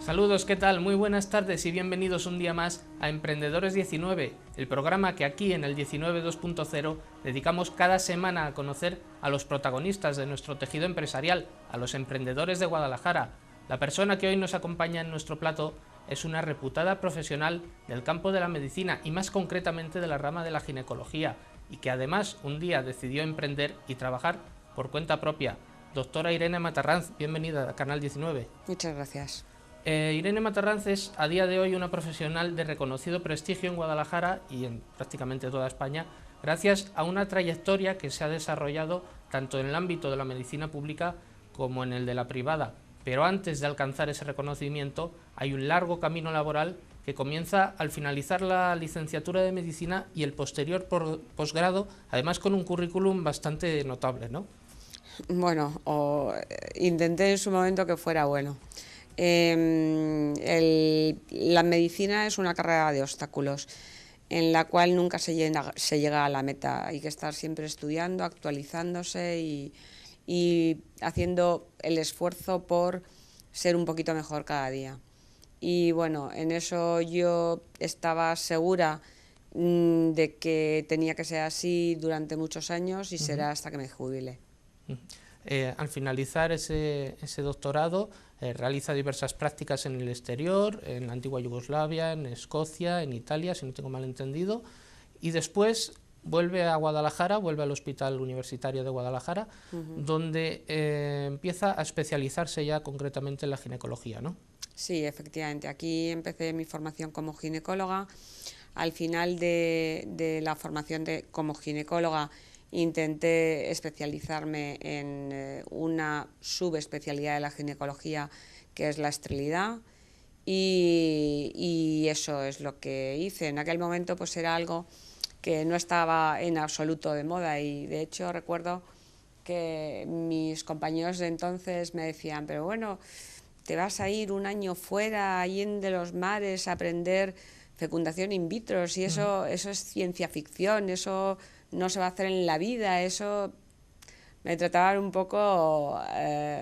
Saludos, ¿qué tal? Muy buenas tardes y bienvenidos un día más a Emprendedores 19, el programa que aquí en el 19 2.0 dedicamos cada semana a conocer a los protagonistas de nuestro tejido empresarial, a los emprendedores de Guadalajara. La persona que hoy nos acompaña en nuestro plato es una reputada profesional del campo de la medicina y más concretamente de la rama de la ginecología, y que además un día decidió emprender y trabajar por cuenta propia. Doctora Irene Matarranz, bienvenida a Canal 19. Muchas gracias. Irene Matarranz es a día de hoy una profesional de reconocido prestigio en Guadalajara y en prácticamente toda España, gracias a una trayectoria que se ha desarrollado tanto en el ámbito de la medicina pública como en el de la privada. Pero antes de alcanzar ese reconocimiento hay un largo camino laboral que comienza al finalizar la licenciatura de medicina y el posterior posgrado, además con un currículum bastante notable, ¿no? Bueno, intenté en su momento que fuera bueno. La medicina es una carrera de obstáculos en la cual nunca se llega a la meta. Hay que estar siempre estudiando, actualizándose y haciendo el esfuerzo por ser un poquito mejor cada día. Y bueno, en eso yo estaba segura de que tenía que ser así durante muchos años y será hasta que me jubile. Al finalizar ese doctorado, realiza diversas prácticas en el exterior, en la antigua Yugoslavia, en Escocia, en Italia, si no tengo mal entendido, y después vuelve a Guadalajara, vuelve al Hospital Universitario de Guadalajara, donde empieza a especializarse ya concretamente en la ginecología, ¿no? Sí, efectivamente. Aquí empecé mi formación como ginecóloga. Al final de la formación como ginecóloga intenté especializarme en una subespecialidad de la ginecología, que es la esterilidad, y eso es lo que hice. En aquel momento pues era algo que no estaba en absoluto de moda, y de hecho recuerdo que mis compañeros de entonces me decían, pero bueno, te vas a ir un año fuera, allende los mares, a aprender fecundación in vitro, y eso es ciencia ficción, eso no se va a hacer en la vida, eso. Me trataban un poco,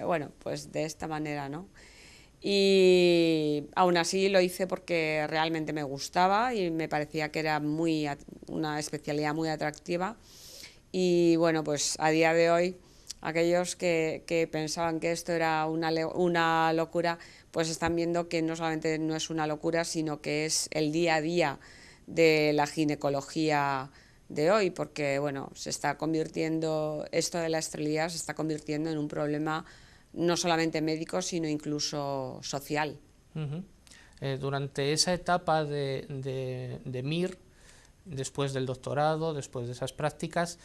bueno, pues de esta manera, ¿no? Y aún así lo hice porque realmente me gustaba y me parecía que era una especialidad muy atractiva. Y bueno, pues a día de hoy, aquellos que pensaban que esto era una locura, pues están viendo que no solamente no es una locura, sino que es el día a día de la ginecología de hoy, porque bueno, esto de la esterilidad se está convirtiendo en un problema no solamente médico, sino incluso social. Durante esa etapa de MIR, después del doctorado, después de esas prácticas,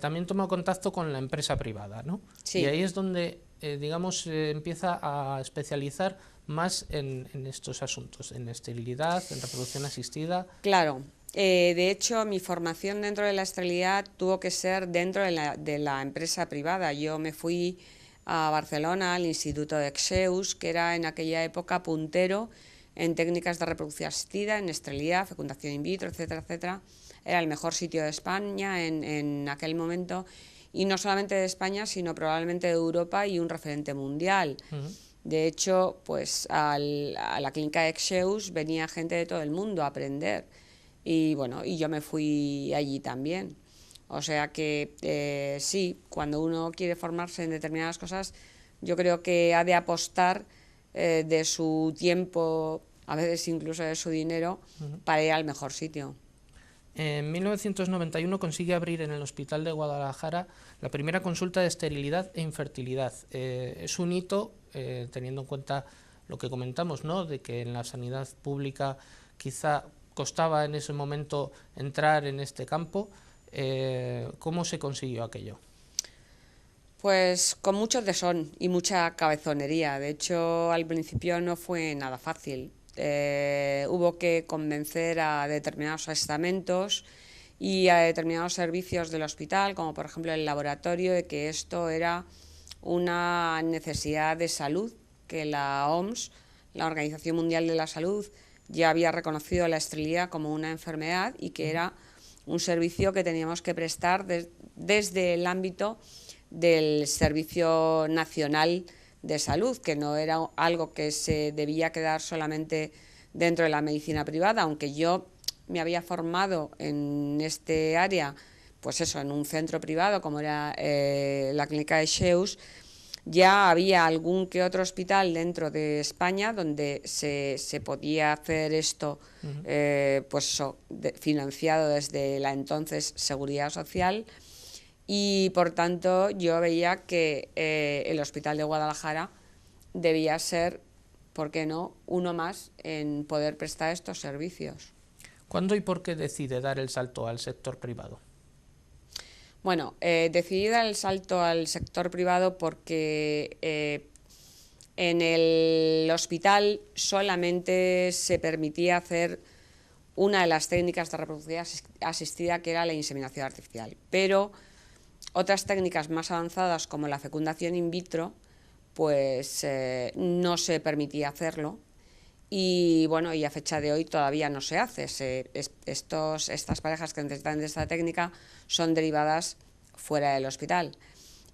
también toma contacto con la empresa privada, ¿no? Sí. Y ahí es donde, digamos, empieza a especializar más en estos asuntos, en esterilidad, en reproducción asistida. Claro. De hecho, mi formación dentro de la esterilidad tuvo que ser dentro de la empresa privada. Yo me fui a Barcelona, al Instituto de Exeus, que era en aquella época puntero en técnicas de reproducción asistida, en esterilidad, fecundación in vitro, etcétera, etcétera. Era el mejor sitio de España en aquel momento, y no solamente de España, sino probablemente de Europa, y un referente mundial. De hecho, pues a la clínica de Exeus venía gente de todo el mundo a aprender, y bueno, y yo me fui allí también. O sea que sí, cuando uno quiere formarse en determinadas cosas, yo creo que ha de apostar de su tiempo, a veces incluso de su dinero, para ir al mejor sitio. En 1991 consigue abrir en el Hospital de Guadalajara la primera consulta de esterilidad e infertilidad. Es un hito, teniendo en cuenta lo que comentamos, ¿no?, de que en la sanidad pública quizá costaba en ese momento entrar en este campo. ¿Cómo se consiguió aquello? Pues con mucho tesón y mucha cabezonería. De hecho, al principio no fue nada fácil. Hubo que convencer a determinados estamentos y a determinados servicios del hospital, como por ejemplo el laboratorio, de que esto era una necesidad de salud, que la OMS, la Organización Mundial de la Salud, ya había reconocido la esterilidad como una enfermedad, y que era un servicio que teníamos que prestar desde el ámbito del Servicio Nacional de salud, que no era algo que se debía quedar solamente dentro de la medicina privada, aunque yo me había formado en este área, pues eso, en un centro privado como era la clínica de Sheus. Ya había algún que otro hospital dentro de España donde se podía hacer esto, pues eso, financiado desde la entonces Seguridad Social, y por tanto yo veía que el Hospital de Guadalajara debía ser, ¿por qué no?, uno más en poder prestar estos servicios. ¿Cuándo y por qué decide dar el salto al sector privado? Bueno, decidí dar el salto al sector privado porque en el hospital solamente se permitía hacer una de las técnicas de reproducción asistida, que era la inseminación artificial, pero otras técnicas más avanzadas como la fecundación in vitro, pues no se permitía hacerlo. Y bueno, y a fecha de hoy todavía no se hace. Estas parejas que necesitan de esta técnica son derivadas fuera del hospital.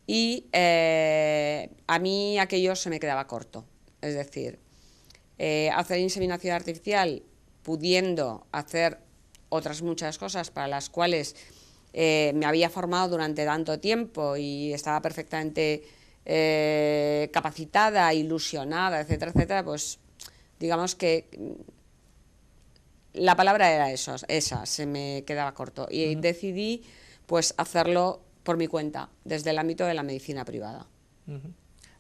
Y a mí aquello se me quedaba corto. Es decir, hacer inseminación artificial pudiendo hacer otras muchas cosas para las cuales me había formado durante tanto tiempo y estaba perfectamente capacitada, ilusionada, etcétera, etcétera, pues digamos que la palabra era esa, se me quedaba corto. Y decidí pues hacerlo por mi cuenta, desde el ámbito de la medicina privada.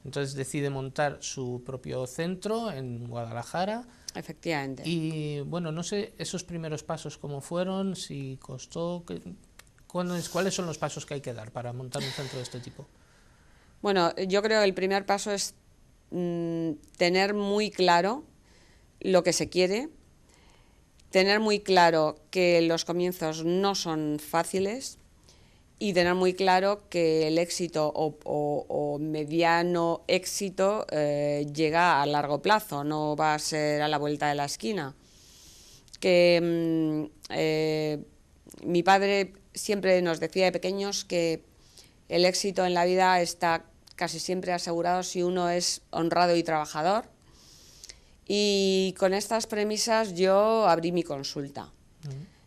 Entonces decide montar su propio centro en Guadalajara. Efectivamente. Y bueno, no sé esos primeros pasos cómo fueron, si costó, ¿cuáles son los pasos que hay que dar para montar un centro de este tipo? Bueno, yo creo que el primer paso es tener muy claro lo que se quiere, tener muy claro que los comienzos no son fáciles y tener muy claro que el éxito o mediano éxito llega a largo plazo, no va a ser a la vuelta de la esquina. Que mi padre siempre nos decía de pequeños que el éxito en la vida está casi siempre asegurado si uno es honrado y trabajador. Y con estas premisas yo abrí mi consulta,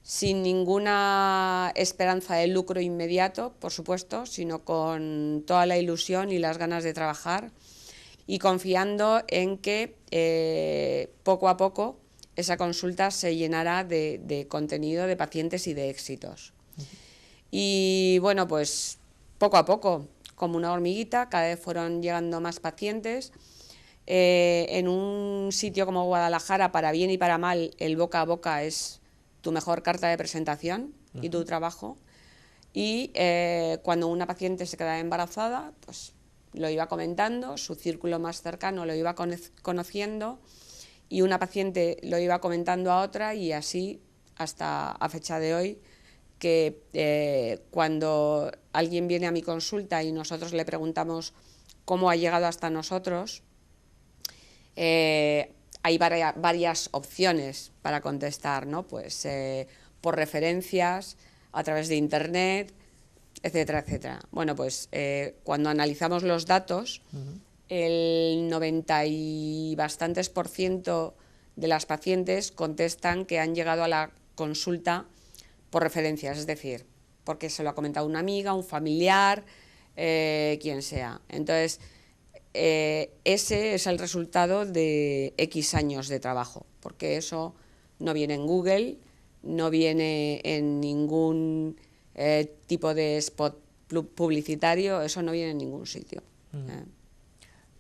sin ninguna esperanza de lucro inmediato, por supuesto, sino con toda la ilusión y las ganas de trabajar y confiando en que poco a poco esa consulta se llenará de contenido, de pacientes y de éxitos. Y bueno, pues poco a poco, como una hormiguita, cada vez fueron llegando más pacientes. En un sitio como Guadalajara, para bien y para mal, el boca a boca es tu mejor carta de presentación y tu trabajo. Y cuando una paciente se quedaba embarazada, pues lo iba comentando, su círculo más cercano lo iba conociendo y una paciente lo iba comentando a otra, y así hasta a fecha de hoy, que cuando alguien viene a mi consulta y nosotros le preguntamos cómo ha llegado hasta nosotros, hay varias opciones para contestar, ¿no? Pues por referencias, a través de internet, etcétera, etcétera. Bueno, pues cuando analizamos los datos, el 90 y bastantes % de las pacientes contestan que han llegado a la consulta por referencias, es decir, porque se lo ha comentado una amiga, un familiar, quien sea. Entonces, ese es el resultado de X años de trabajo, porque eso no viene en Google, no viene en ningún tipo de spot publicitario, eso no viene en ningún sitio.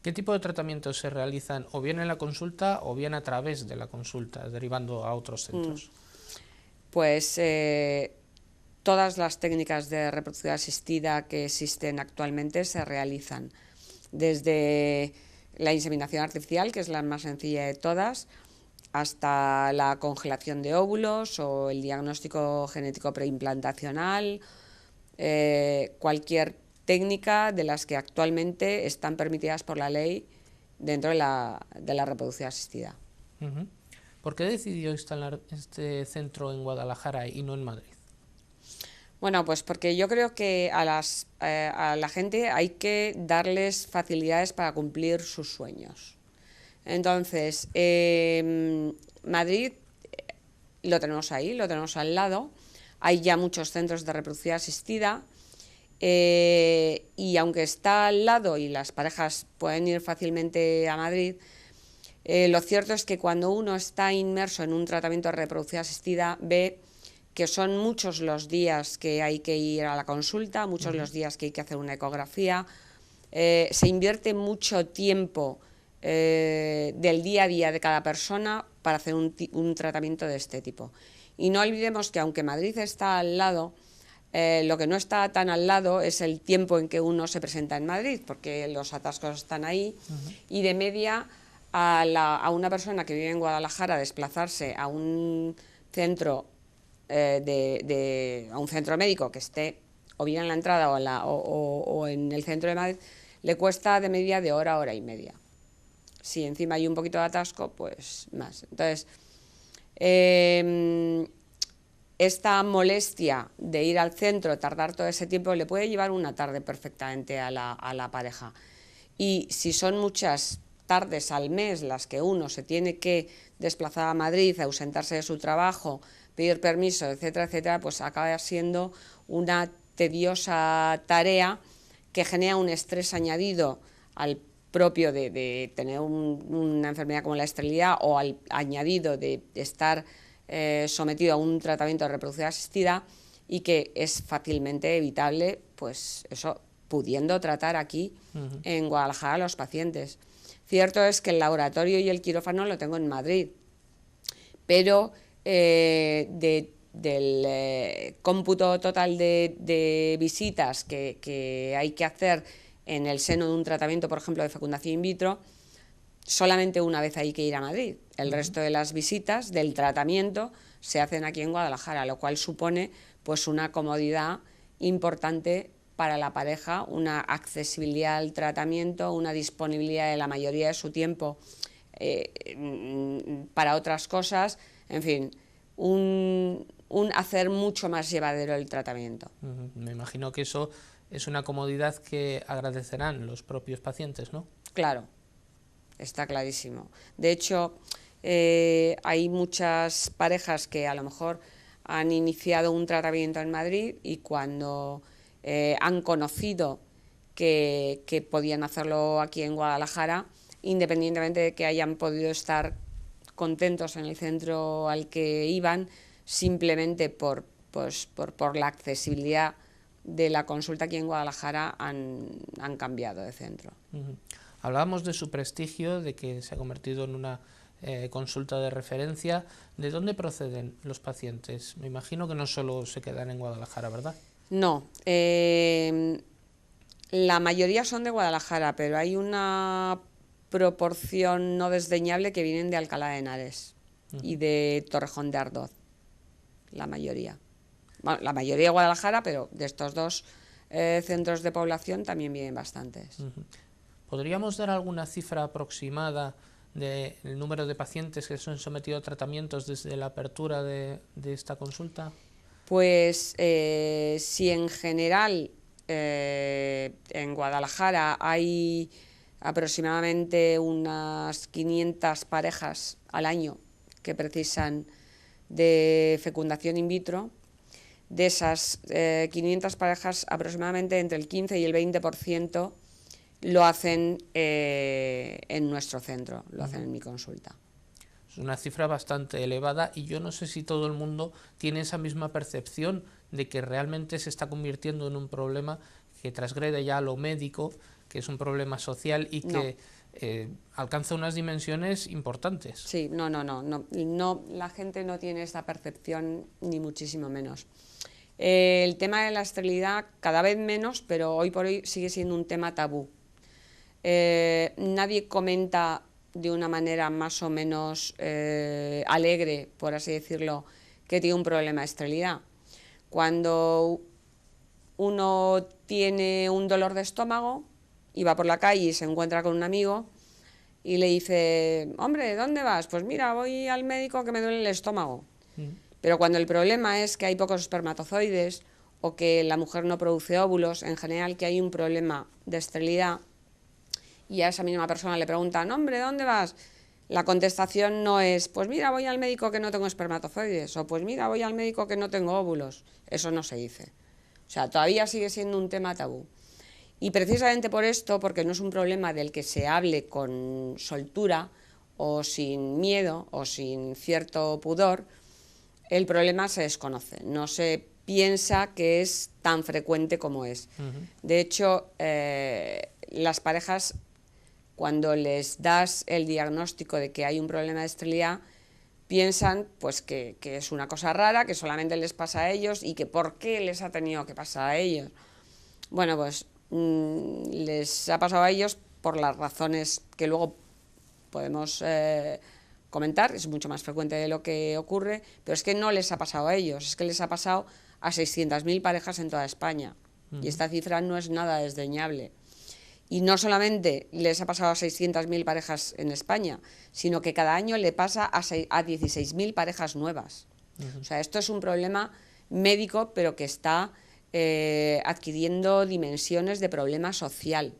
¿Qué tipo de tratamientos se realizan o bien en la consulta o bien a través de la consulta, derivando a otros centros? Pues todas las técnicas de reproducción asistida que existen actualmente se realizan, desde la inseminación artificial, que es la más sencilla de todas, hasta la congelación de óvulos o el diagnóstico genético preimplantacional, cualquier técnica de las que actualmente están permitidas por la ley dentro de la reproducción asistida. ¿Por qué decidió instalar este centro en Guadalajara y no en Madrid? Bueno, pues porque yo creo que a la gente hay que darles facilidades para cumplir sus sueños. Entonces, Madrid lo tenemos ahí, lo tenemos al lado. Hay ya muchos centros de reproducción asistida. Y aunque está al lado y las parejas pueden ir fácilmente a Madrid, lo cierto es que cuando uno está inmerso en un tratamiento de reproducción asistida, ve que son muchos los días que hay que ir a la consulta, muchos los días que hay que hacer una ecografía, se invierte mucho tiempo del día a día de cada persona para hacer un tratamiento de este tipo. Y no olvidemos que aunque Madrid está al lado, lo que no está tan al lado es el tiempo en que uno se presenta en Madrid, porque los atascos están ahí y de media a una persona que vive en Guadalajara desplazarse a un centro a un centro médico que esté o bien en la entrada o en el centro de Madrid, le cuesta de media de hora a hora y media. Si encima hay un poquito de atasco, pues más. Entonces, esta molestia de ir al centro, tardar todo ese tiempo, le puede llevar una tarde perfectamente a la pareja. Y si son muchas tardes al mes las que uno se tiene que desplazar a Madrid, ausentarse de su trabajo, pedir permiso, etcétera, etcétera, pues acaba siendo una tediosa tarea que genera un estrés añadido al propio de tener una enfermedad como la esterilidad o al añadido de estar sometido a un tratamiento de reproducción asistida y que es fácilmente evitable, pues eso, pudiendo tratar aquí en Guadalajara a los pacientes. Cierto es que el laboratorio y el quirófano lo tengo en Madrid, pero del cómputo total de visitas que hay que hacer en el seno de un tratamiento, por ejemplo, de fecundación in vitro, solamente una vez hay que ir a Madrid. El resto de las visitas del tratamiento se hacen aquí en Guadalajara, lo cual supone pues una comodidad importante para la pareja, una accesibilidad al tratamiento, una disponibilidad de la mayoría de su tiempo para otras cosas, en fin, un hacer mucho más llevadero el tratamiento. Me imagino que eso es una comodidad que agradecerán los propios pacientes, ¿no? Claro, está clarísimo. De hecho, hay muchas parejas que a lo mejor han iniciado un tratamiento en Madrid y cuando han conocido que podían hacerlo aquí en Guadalajara, independientemente de que hayan podido estar contentos en el centro al que iban, simplemente por la accesibilidad de la consulta aquí en Guadalajara han cambiado de centro. Hablábamos de su prestigio, de que se ha convertido en una consulta de referencia. ¿De dónde proceden los pacientes? Me imagino que no solo se quedan en Guadalajara, ¿verdad? No, la mayoría son de Guadalajara, pero hay una proporción no desdeñable que vienen de Alcalá de Henares y de Torrejón de Ardoz, la mayoría. Bueno, la mayoría de Guadalajara, pero de estos dos centros de población también vienen bastantes. ¿Podríamos dar alguna cifra aproximada del número de pacientes que son sometidos a tratamientos desde la apertura de esta consulta? Pues si en general en Guadalajara hay aproximadamente unas 500 parejas al año que precisan de fecundación in vitro, de esas 500 parejas aproximadamente entre el 15 y el 20% lo hacen en nuestro centro, lo hacen en mi consulta. Es una cifra bastante elevada y yo no sé si todo el mundo tiene esa misma percepción de que realmente se está convirtiendo en un problema que transgrede ya a lo médico, que es un problema social y que alcanza unas dimensiones importantes. Sí, no, la gente no tiene esa percepción ni muchísimo menos. El tema de la esterilidad cada vez menos, pero hoy por hoy sigue siendo un tema tabú. Nadie comenta de una manera más o menos alegre, por así decirlo, que tiene un problema de esterilidad. Cuando uno tiene un dolor de estómago y va por la calle y se encuentra con un amigo y le dice, hombre, ¿dónde vas? Pues mira, voy al médico que me duele el estómago. Pero cuando el problema es que hay pocos espermatozoides o que la mujer no produce óvulos, en general que hay un problema de esterilidad, y a esa misma persona le preguntan, hombre, ¿dónde vas? La contestación no es, pues mira, voy al médico que no tengo espermatozoides, o pues mira, voy al médico que no tengo óvulos. Eso no se dice. O sea, todavía sigue siendo un tema tabú. Y precisamente por esto, porque no es un problema del que se hable con soltura, o sin miedo, o sin cierto pudor, el problema se desconoce. No se piensa que es tan frecuente como es. De hecho, las parejas, cuando les das el diagnóstico de que hay un problema de esterilidad, piensan pues que es una cosa rara, que solamente les pasa a ellos y que por qué les ha tenido que pasar a ellos. Bueno, pues les ha pasado a ellos por las razones que luego podemos comentar, es mucho más frecuente de lo que ocurre, pero es que no les ha pasado a ellos, es que les ha pasado a 600.000 parejas en toda España. Y esta cifra no es nada desdeñable. Y no solamente les ha pasado a 600.000 parejas en España, sino que cada año le pasa a 16.000 parejas nuevas. O sea, esto es un problema médico, pero que está adquiriendo dimensiones de problema social,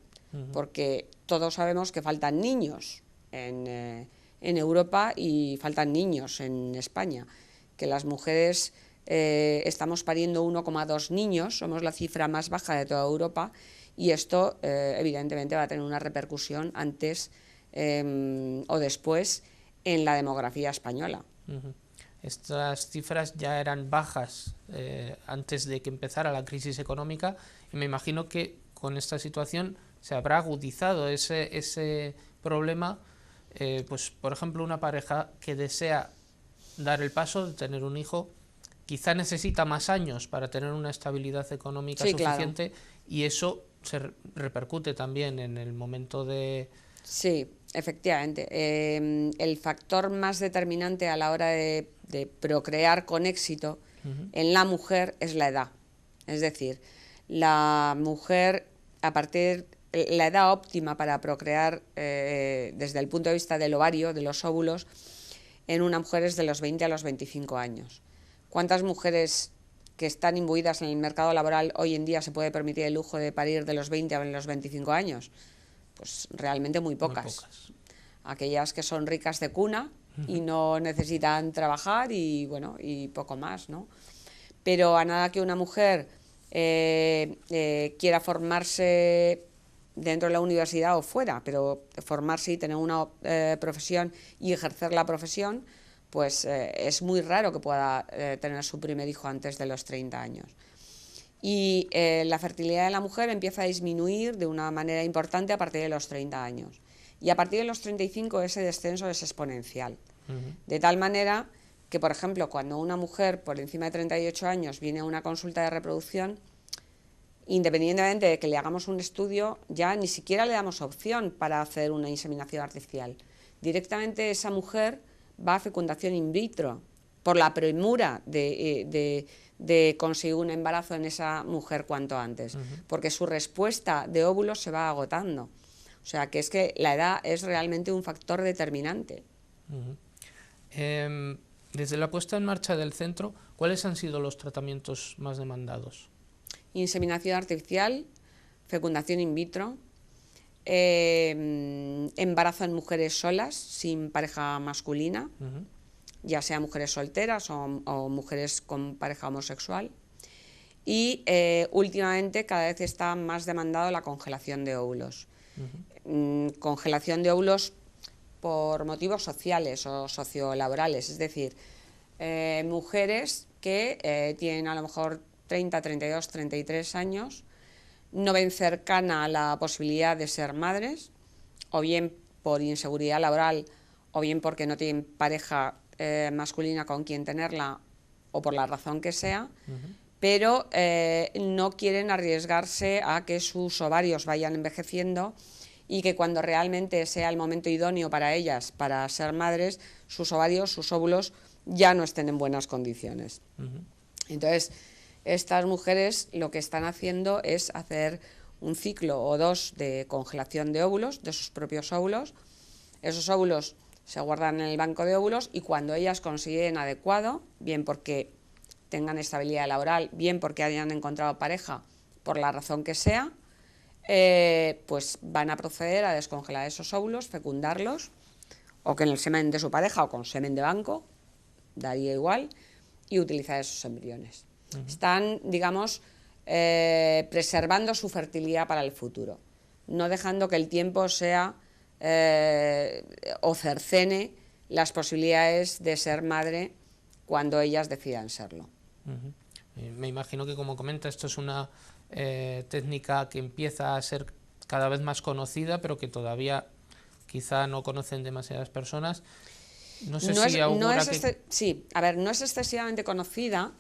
porque todos sabemos que faltan niños en Europa y faltan niños en España, que las mujeres estamos pariendo 1,2 niños, somos la cifra más baja de toda Europa, y esto evidentemente va a tener una repercusión antes o después en la demografía española. Estas cifras ya eran bajas antes de que empezara la crisis económica, y me imagino que con esta situación se habrá agudizado ese problema. Pues, por ejemplo, una pareja que desea dar el paso de tener un hijo, quizá necesita más años para tener una estabilidad económica suficiente, claro. Y eso se repercute también en el momento de... Sí, efectivamente. El factor más determinante a la hora de procrear con éxito en la mujer es la edad. Es decir, la mujer, la edad óptima para procrear desde el punto de vista del ovario, de los óvulos, en una mujer es de los 20 a los 25 años. ¿Cuántas mujeres que están imbuidas en el mercado laboral hoy en día se puede permitir el lujo de parir de los 20 a los 25 años? Pues realmente muy pocas. Aquellas que son ricas de cuna y no necesitan trabajar y bueno, y poco más, ¿no? Pero a nada que una mujer quiera formarse dentro de la universidad o fuera, pero formarse y tener una profesión y ejercer la profesión, pues es muy raro que pueda tener su primer hijo antes de los 30 años. Y la fertilidad de la mujer empieza a disminuir de una manera importante a partir de los 30 años. Y a partir de los 35 ese descenso es exponencial. De tal manera que, por ejemplo, cuando una mujer por encima de 38 años viene a una consulta de reproducción, independientemente de que le hagamos un estudio, ya ni siquiera le damos opción para hacer una inseminación artificial. Directamente esa mujer va a fecundación in vitro, por la premura de conseguir un embarazo en esa mujer cuanto antes, porque su respuesta de óvulos se va agotando. O sea, que es que la edad es realmente un factor determinante. Desde la puesta en marcha del centro, ¿cuáles han sido los tratamientos más demandados? Inseminación artificial, fecundación in vitro, embarazo en mujeres solas, sin pareja masculina, ya sea mujeres solteras o mujeres con pareja homosexual. Y últimamente cada vez está más demandado la congelación de óvulos. Congelación de óvulos por motivos sociales o sociolaborales, es decir, mujeres que tienen a lo mejor 30, 32, 33 años, no ven cercana la posibilidad de ser madres, o bien por inseguridad laboral, o bien porque no tienen pareja masculina con quien tenerla, o por la razón que sea, pero no quieren arriesgarse a que sus ovarios vayan envejeciendo y que cuando realmente sea el momento idóneo para ellas para ser madres, sus ovarios, sus óvulos ya no estén en buenas condiciones. Entonces, estas mujeres lo que están haciendo es hacer un ciclo o dos de congelación de óvulos, de sus propios óvulos. Esos óvulos se guardan en el banco de óvulos y cuando ellas consideren adecuado, bien porque tengan estabilidad laboral, bien porque hayan encontrado pareja, por la razón que sea, pues van a proceder a descongelar esos óvulos, fecundarlos, o que en el semen de su pareja o con semen de banco, daría igual, y utilizar esos embriones. Están, digamos, preservando su fertilidad para el futuro, no dejando que el tiempo sea o cercene las posibilidades de ser madre cuando ellas decidan serlo. Me imagino que, como comenta, esto es una técnica que empieza a ser cada vez más conocida, pero que todavía quizá no conocen demasiadas personas. No sé si augura que... Sí, a ver, no es excesivamente conocida,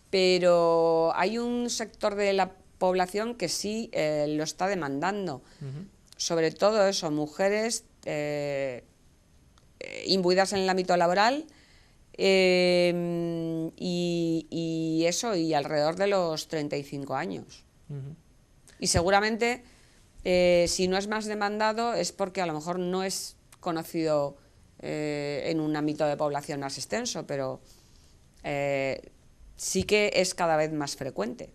pero hay un sector de la población que sí lo está demandando. Sobre todo eso, mujeres imbuidas en el ámbito laboral y eso, y alrededor de los 35 años. Y seguramente, si no es más demandado, es porque a lo mejor no es conocido en un ámbito de población más extenso, pero sí que es cada vez más frecuente.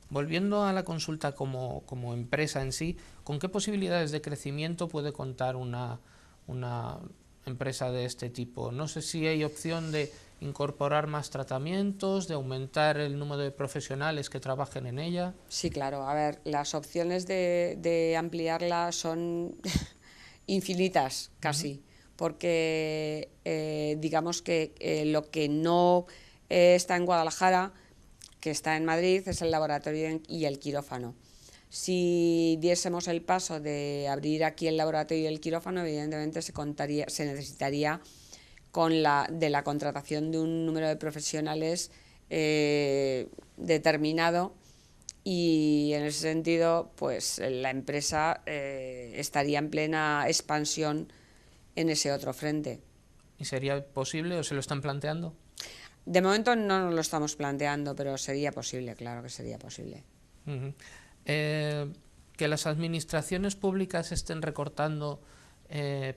Volviendo a la consulta como empresa en sí, ¿con qué posibilidades de crecimiento puede contar una empresa de este tipo? No sé si hay opción de incorporar más tratamientos, de aumentar el número de profesionales que trabajen en ella. Sí, claro. A ver, las opciones de ampliarla son infinitas, casi, porque digamos que lo que no está en Guadalajara, que está en Madrid, es el laboratorio y el quirófano. Si diésemos el paso de abrir aquí el laboratorio y el quirófano, evidentemente se necesitaría de la contratación de un número de profesionales determinado, y en ese sentido pues la empresa estaría en plena expansión en ese otro frente. ¿Y sería posible o se lo están planteando? De momento no nos lo estamos planteando, pero sería posible, claro que sería posible. Que las administraciones públicas estén recortando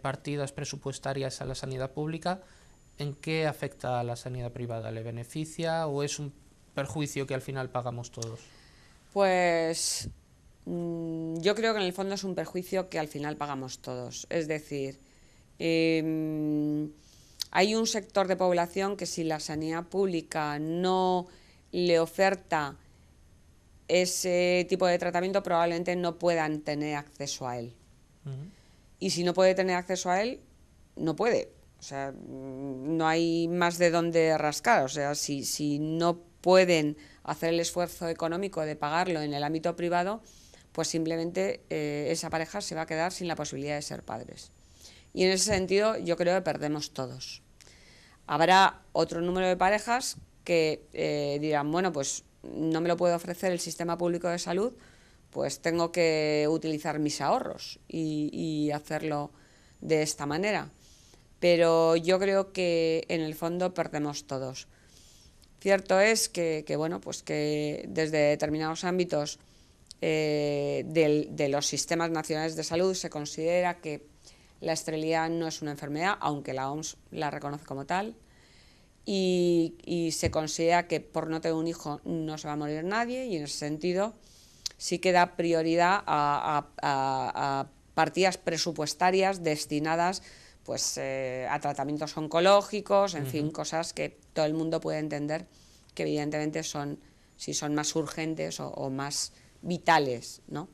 partidas presupuestarias a la sanidad pública, ¿en qué afecta a la sanidad privada? ¿Le beneficia o es un perjuicio que al final pagamos todos? Pues yo creo que en el fondo es un perjuicio que al final pagamos todos. Es decir, hay un sector de población que si la sanidad pública no le oferta ese tipo de tratamiento, probablemente no puedan tener acceso a él. Y si no puede tener acceso a él, no puede. O sea, no hay más de dónde rascar. O sea, si no pueden hacer el esfuerzo económico de pagarlo en el ámbito privado, pues simplemente esa pareja se va a quedar sin la posibilidad de ser padres. Y en ese sentido yo creo que perdemos todos. Habrá otro número de parejas que dirán, bueno, pues no me lo puede ofrecer el sistema público de salud, pues tengo que utilizar mis ahorros y hacerlo de esta manera. Pero yo creo que en el fondo perdemos todos. Cierto es que bueno, pues que desde determinados ámbitos de los sistemas nacionales de salud se considera que la esterilidad no es una enfermedad, aunque la OMS la reconoce como tal, y se considera que por no tener un hijo no se va a morir nadie, y en ese sentido sí que da prioridad a partidas presupuestarias destinadas pues a tratamientos oncológicos, en fin, cosas que todo el mundo puede entender que evidentemente son más urgentes o más vitales, ¿no?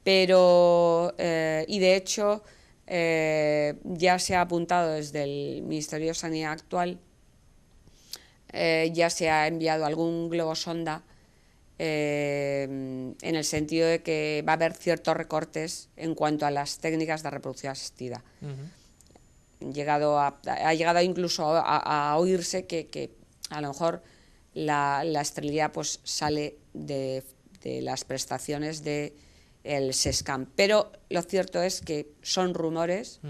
Pero, y de hecho, ya se ha apuntado desde el Ministerio de Sanidad actual, ya se ha enviado algún globo sonda en el sentido de que va a haber ciertos recortes en cuanto a las técnicas de reproducción asistida. Ha llegado incluso a oírse que a lo mejor la esterilidad pues sale de las prestaciones del SESCAM, pero lo cierto es que son rumores,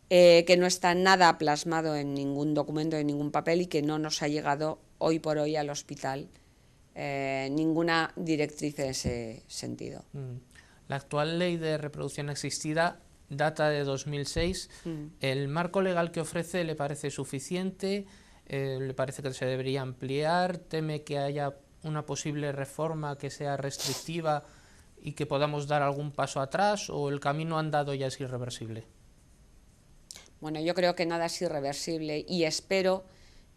que no está nada plasmado en ningún documento, en ningún papel, y que no nos ha llegado hoy por hoy al hospital ninguna directriz en ese sentido. La actual ley de reproducción asistida data de 2006. ¿El marco legal que ofrece le parece suficiente? ¿Le parece que se debería ampliar? ¿Teme que haya una posible reforma que sea restrictiva y que podamos dar algún paso atrás, o el camino andado ya es irreversible? Bueno, yo creo que nada es irreversible y espero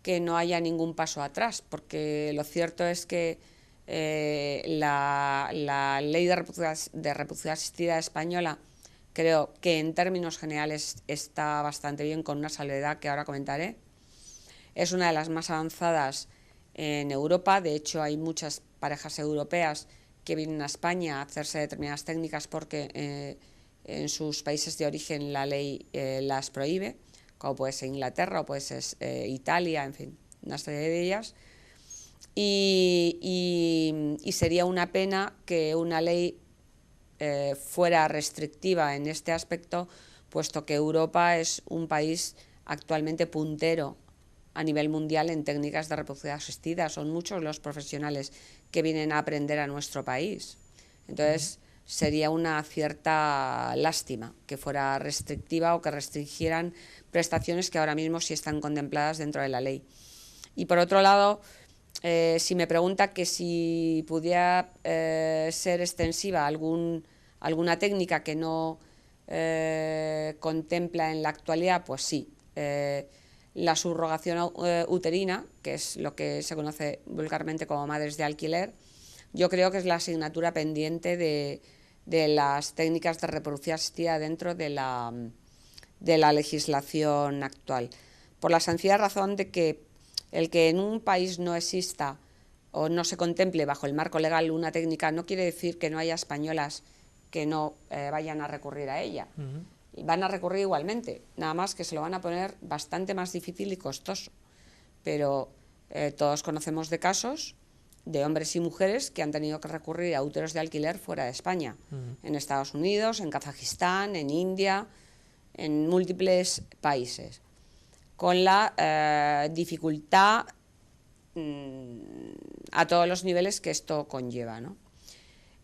que no haya ningún paso atrás, porque lo cierto es que la ley de reproducción asistida española creo que en términos generales está bastante bien, con una salvedad que ahora comentaré. Es una de las más avanzadas en Europa. De hecho, hay muchas parejas europeas que vienen a España a hacerse determinadas técnicas porque en sus países de origen la ley las prohíbe, como puede ser Inglaterra o puede ser Italia, en fin, una serie de ellas. Y sería una pena que una ley fuera restrictiva en este aspecto, puesto que Europa es un país actualmente puntero a nivel mundial en técnicas de reproducción asistida. Son muchos los profesionales que vienen a aprender a nuestro país. Entonces, sería una cierta lástima que fuera restrictiva o que restringieran prestaciones que ahora mismo sí están contempladas dentro de la ley. Y por otro lado, si me pregunta que si pudiera ser extensiva alguna técnica que no contempla en la actualidad, pues sí. La subrogación uterina, que es lo que se conoce vulgarmente como madres de alquiler, yo creo que es la asignatura pendiente de las técnicas de reproducción asistida dentro de la legislación actual. Por la sencilla razón de que el que en un país no exista o no se contemple bajo el marco legal una técnica no quiere decir que no haya españolas que no vayan a recurrir a ella. Van a recurrir igualmente, nada más que se lo van a poner bastante más difícil y costoso. Pero todos conocemos de casos de hombres y mujeres que han tenido que recurrir a úteros de alquiler fuera de España, en Estados Unidos, en Kazajistán, en India, en múltiples países, con la dificultad a todos los niveles que esto conlleva, ¿no?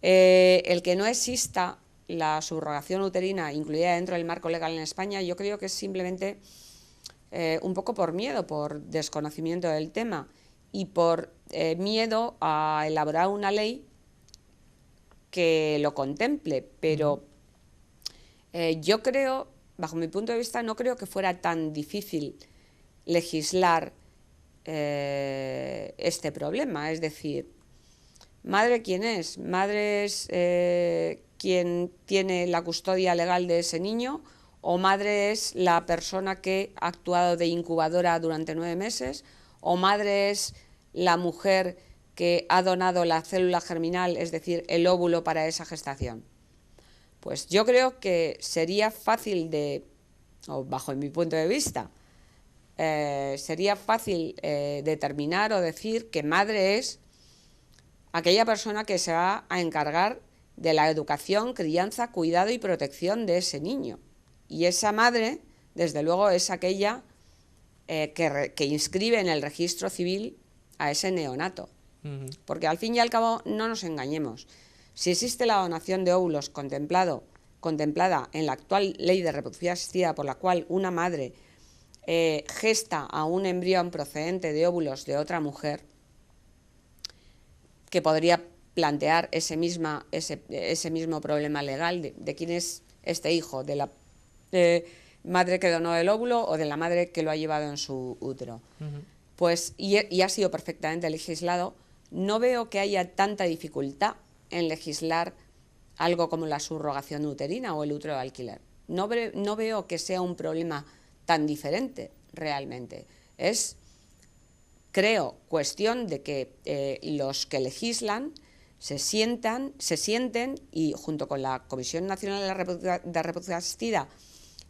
El que no exista la subrogación uterina incluida dentro del marco legal en España, yo creo que es simplemente un poco por miedo, por desconocimiento del tema y por miedo a elaborar una ley que lo contemple. Pero yo creo, bajo mi punto de vista, no creo que fuera tan difícil legislar este problema. Es decir, ¿madre quién es? ¿Madre es quien tiene la custodia legal de ese niño? ¿O madre es la persona que ha actuado de incubadora durante 9 meses? ¿O madre es la mujer que ha donado la célula germinal, es decir, el óvulo para esa gestación? Pues yo creo que sería fácil o bajo mi punto de vista, sería fácil determinar o decir que madre es aquella persona que se va a encargar de la educación, crianza, cuidado y protección de ese niño. Y esa madre, desde luego, es aquella que inscribe en el registro civil a ese neonato. Porque al fin y al cabo, no nos engañemos, si existe la donación de óvulos contemplada en la actual ley de reproducción asistida, por la cual una madre gesta a un embrión procedente de óvulos de otra mujer, que podría plantear ese mismo problema legal de quién es este hijo, de la madre que donó el óvulo o de la madre que lo ha llevado en su útero. Pues, y ha sido perfectamente legislado. No veo que haya tanta dificultad en legislar algo como la subrogación uterina o el útero de alquiler. No veo que sea un problema tan diferente realmente. Es, creo, cuestión de que los que legislan se sienten y junto con la Comisión Nacional de Reproducción Asistida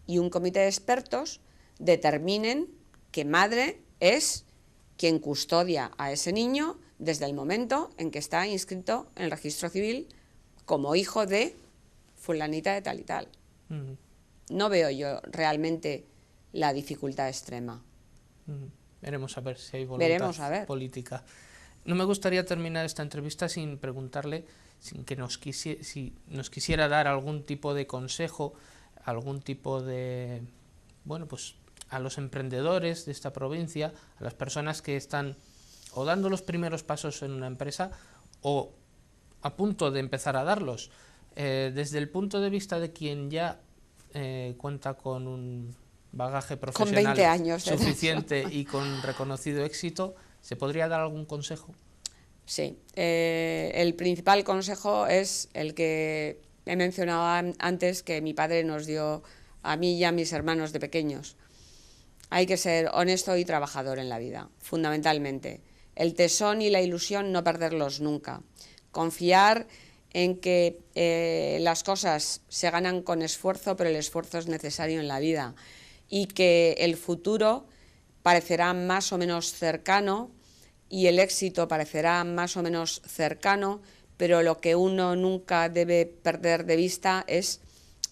y un comité de expertos determinen que madre es quien custodia a ese niño desde el momento en que está inscrito en el registro civil como hijo de fulanita de tal y tal. No veo yo realmente la dificultad extrema. Veremos a ver si hay voluntad política. No me gustaría terminar esta entrevista sin preguntarle si nos quisiera dar algún tipo de consejo, algún tipo de, bueno, pues a los emprendedores de esta provincia, a las personas que están o dando los primeros pasos en una empresa o a punto de empezar a darlos, desde el punto de vista de quien ya cuenta con un bagaje profesional con 20 años suficiente y con reconocido éxito, ¿se podría dar algún consejo? Sí, el principal consejo es el que he mencionado antes, que mi padre nos dio a mí y a mis hermanos de pequeños. Hay que ser honesto y trabajador en la vida, fundamentalmente. El tesón y la ilusión no perderlos nunca. Confiar en que las cosas se ganan con esfuerzo, pero el esfuerzo es necesario en la vida, y que el futuro parecerá más o menos cercano y el éxito parecerá más o menos cercano, pero lo que uno nunca debe perder de vista es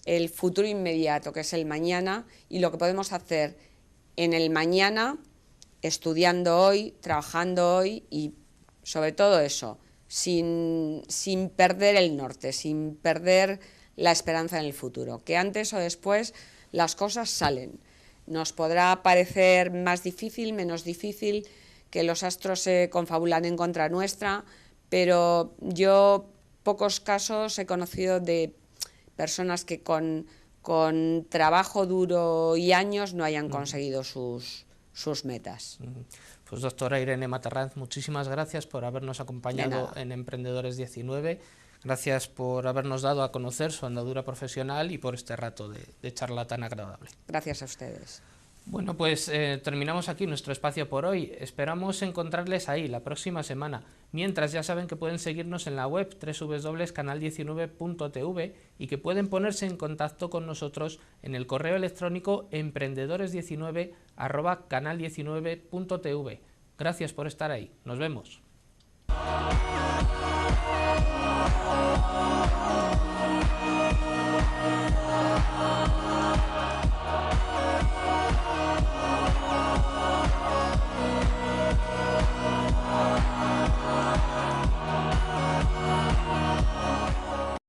el futuro inmediato, que es el mañana, y lo que podemos hacer en el mañana, estudiando hoy, trabajando hoy y sobre todo eso, sin perder el norte, sin perder la esperanza en el futuro, que antes o después las cosas salen. Nos podrá parecer más difícil, menos difícil, que los astros se confabulan en contra nuestra, pero yo pocos casos he conocido de personas que con trabajo duro y años no hayan conseguido sus metas. Pues doctora Irene Matarranz, muchísimas gracias por habernos acompañado en Emprendedores 19, gracias por habernos dado a conocer su andadura profesional y por este rato de charla tan agradable. Gracias a ustedes. Bueno, pues terminamos aquí nuestro espacio por hoy. Esperamos encontrarles ahí la próxima semana. Mientras, ya saben que pueden seguirnos en la web www.canal19.tv y que pueden ponerse en contacto con nosotros en el correo electrónico emprendedores19@canal19.tv. Gracias por estar ahí. Nos vemos.